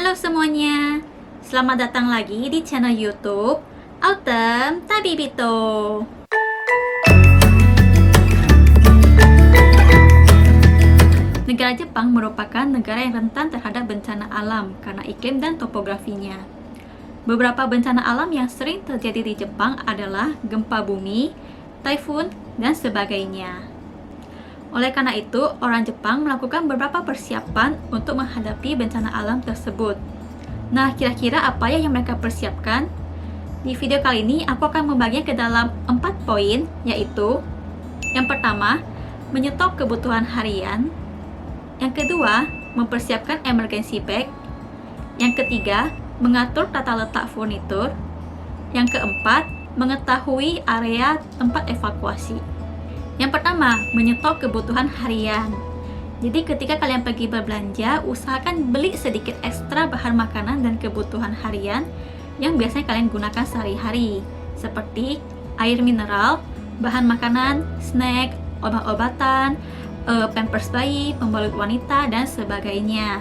Halo semuanya, selamat datang lagi di channel YouTube Autumn Tabibito. Negara Jepang merupakan negara yang rentan terhadap bencana alam karena iklim dan topografinya. Beberapa bencana alam yang sering terjadi di Jepang adalah gempa bumi, taifun, dan sebagainya. Oleh karena itu, orang Jepang melakukan beberapa persiapan untuk menghadapi bencana alam tersebut. Nah, kira-kira apa ya yang mereka persiapkan? Di video kali ini, aku akan membaginya ke dalam 4 poin, yaitu yang pertama, menyetok kebutuhan harian. Yang kedua, mempersiapkan emergency bag. Yang ketiga, mengatur tata letak furnitur. Yang keempat, mengetahui area tempat evakuasi. Yang pertama, menyetok kebutuhan harian. Jadi ketika kalian pergi berbelanja, usahakan beli sedikit ekstra bahan makanan dan kebutuhan harian yang biasanya kalian gunakan sehari-hari, seperti air mineral, bahan makanan, snack, obat-obatan, pampers bayi, pembalut wanita, dan sebagainya.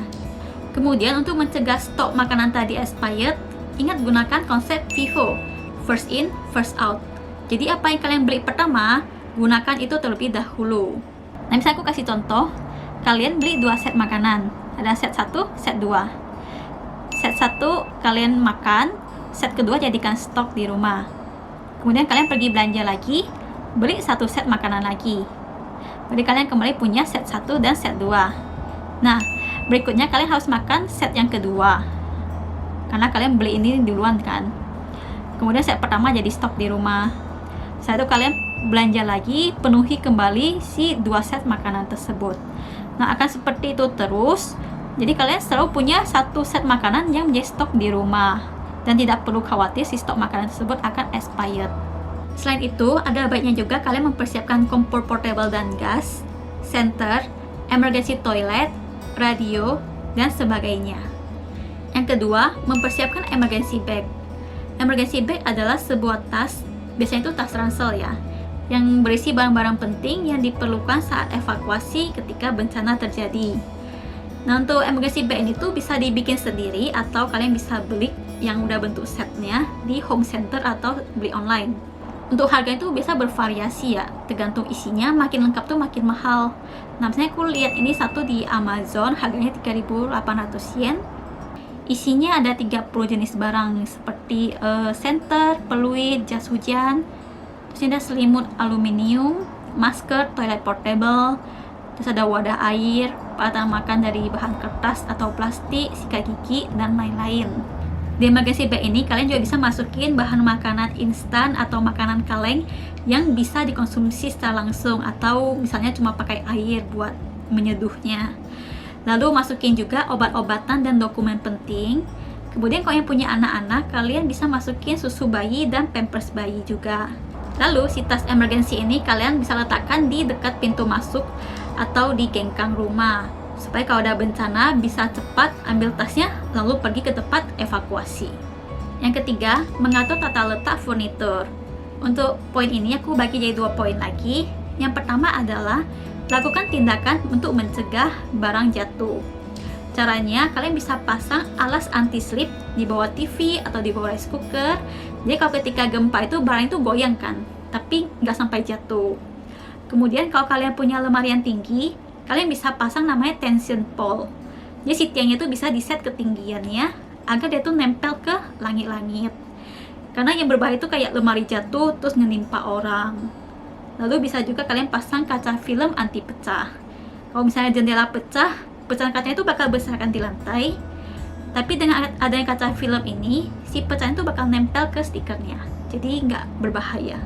Kemudian untuk mencegah stok makanan tadi expired, ingat gunakan konsep FIFO, first in, first out. Jadi apa yang kalian beli pertama, gunakan itu terlebih dahulu. Nah, misalnya aku kasih contoh, kalian beli 2 set makanan, ada set 1, set 2. Set 1 kalian makan, set kedua jadikan stok di rumah. Kemudian kalian pergi belanja lagi, beli 1 set makanan lagi. Jadi kalian kembali punya set 1 dan set 2. Nah, berikutnya kalian harus makan set yang kedua, karena kalian beli ini duluan kan. Kemudian set pertama jadi stok di rumah. Setelah itu kalian belanja lagi, penuhi kembali si 2 set makanan tersebut. Nah, akan seperti itu terus. Jadi kalian selalu punya 1 set makanan yang menjadi stok di rumah, dan tidak perlu khawatir si stok makanan tersebut akan expired. Selain itu, ada baiknya juga kalian mempersiapkan kompor portable dan gas, senter, emergency toilet, radio, dan sebagainya. Yang kedua, mempersiapkan emergency bag. Emergency bag adalah sebuah tas, biasanya itu tas ransel ya, yang berisi barang-barang penting yang diperlukan saat evakuasi ketika bencana terjadi. Nah, untuk emergency bag ini tuh bisa dibikin sendiri atau kalian bisa beli yang udah bentuk setnya di home center atau beli online. Untuk harga itu bisa bervariasi ya, tergantung isinya, makin lengkap tuh makin mahal. Nah, misalnya aku lihat ini satu di Amazon, harganya 3.800 yen. Isinya ada 30 jenis barang seperti senter, peluit, jas hujan, terus ada selimut aluminium, masker, toilet portable, terus ada wadah air, peralatan makan dari bahan kertas atau plastik, sikat gigi, dan lain-lain. Di emergency bag ini kalian juga bisa masukin bahan makanan instan atau makanan kaleng yang bisa dikonsumsi secara langsung, atau misalnya cuma pakai air buat menyeduhnya. Lalu masukin juga obat-obatan dan dokumen penting. Kemudian kalau yang punya anak-anak, kalian bisa masukin susu bayi dan pampers bayi juga. Lalu si tas emergency ini kalian bisa letakkan di dekat pintu masuk atau di gengkang rumah, supaya kalau ada bencana bisa cepat ambil tasnya lalu pergi ke tempat evakuasi. Yang ketiga, mengatur tata letak furnitur. Untuk poin ini aku bagi jadi 2 poin lagi. Yang pertama adalah lakukan tindakan untuk mencegah barang jatuh. Caranya, kalian bisa pasang alas anti-slip di bawah TV atau di bawah rice cooker. Jadi kalau ketika gempa itu barang itu goyang kan, tapi nggak sampai jatuh. Kemudian kalau kalian punya lemari yang tinggi, kalian bisa pasang namanya tension pole. Jadi si tiangnya itu bisa diset ketinggiannya agar dia tuh nempel ke langit-langit. Karena yang berbahaya itu kayak lemari jatuh terus menimpa orang. Lalu bisa juga kalian pasang kaca film anti pecah. Kalau misalnya jendela pecah, pecahan kacanya itu bakal berserakan di lantai. Tapi dengan adanya kaca film ini, si pecahan itu bakal nempel ke stikernya. Jadi nggak berbahaya.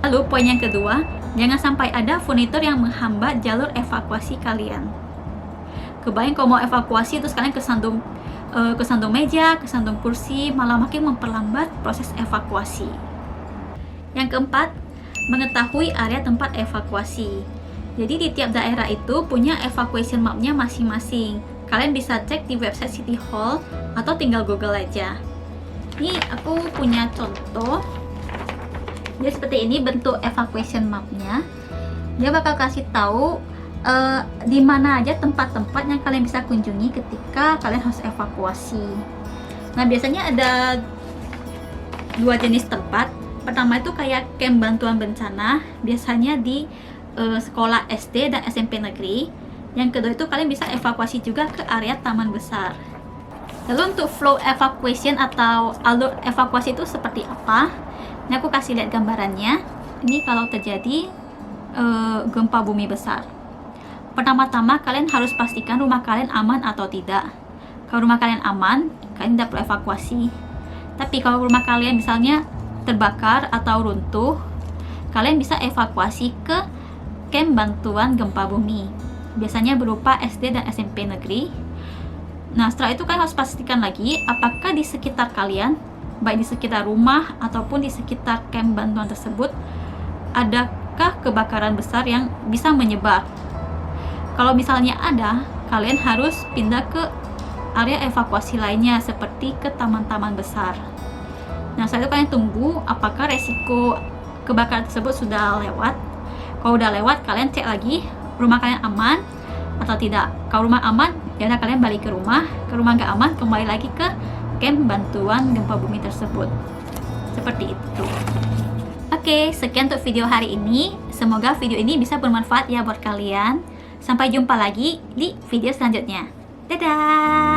Lalu poin yang kedua, jangan sampai ada furnitur yang menghambat jalur evakuasi kalian. Kebayang kalau mau evakuasi terus kalian kesandung meja, kesandung kursi, malah makin memperlambat proses evakuasi. Yang keempat, mengetahui area tempat evakuasi. Jadi di tiap daerah itu punya evacuation mapnya masing-masing. Kalian bisa cek di website City Hall atau tinggal Google aja. Ini aku punya contoh. Jadi seperti ini bentuk evacuation mapnya. Dia bakal kasih tahu di mana aja tempat-tempat yang kalian bisa kunjungi ketika kalian harus evakuasi. Nah, biasanya ada dua jenis tempat. Pertama itu kayak camp bantuan bencana, biasanya di sekolah SD dan SMP negeri. Yang kedua itu kalian bisa evakuasi juga ke area taman besar. Lalu untuk flow evacuation atau alur evakuasi itu seperti apa? Ini aku kasih lihat gambarannya. Ini kalau terjadi gempa bumi besar. Pertama-tama kalian harus pastikan rumah kalian aman atau tidak. Kalau rumah kalian aman, kalian tidak perlu evakuasi. Tapi kalau rumah kalian misalnya terbakar atau runtuh, kalian bisa evakuasi ke camp bantuan gempa bumi. Biasanya berupa SD dan SMP negeri. Nah, setelah itu kalian harus pastikan lagi apakah di sekitar kalian, baik di sekitar rumah ataupun di sekitar camp bantuan tersebut, adakah kebakaran besar yang bisa menyebar. Kalau misalnya ada, kalian harus pindah ke area evakuasi lainnya seperti ke taman-taman besar. Nah, setelah itu kalian tunggu apakah resiko kebakaran tersebut sudah lewat. Kalau udah lewat, kalian cek lagi rumah kalian aman atau tidak. Kalau rumah aman, ya udah kalian balik ke rumah. Kalau rumah nggak aman, kembali lagi ke camp bantuan gempa bumi tersebut. Seperti itu. Oke, sekian untuk video hari ini. Semoga video ini bisa bermanfaat ya buat kalian. Sampai jumpa lagi di video selanjutnya. Dadah!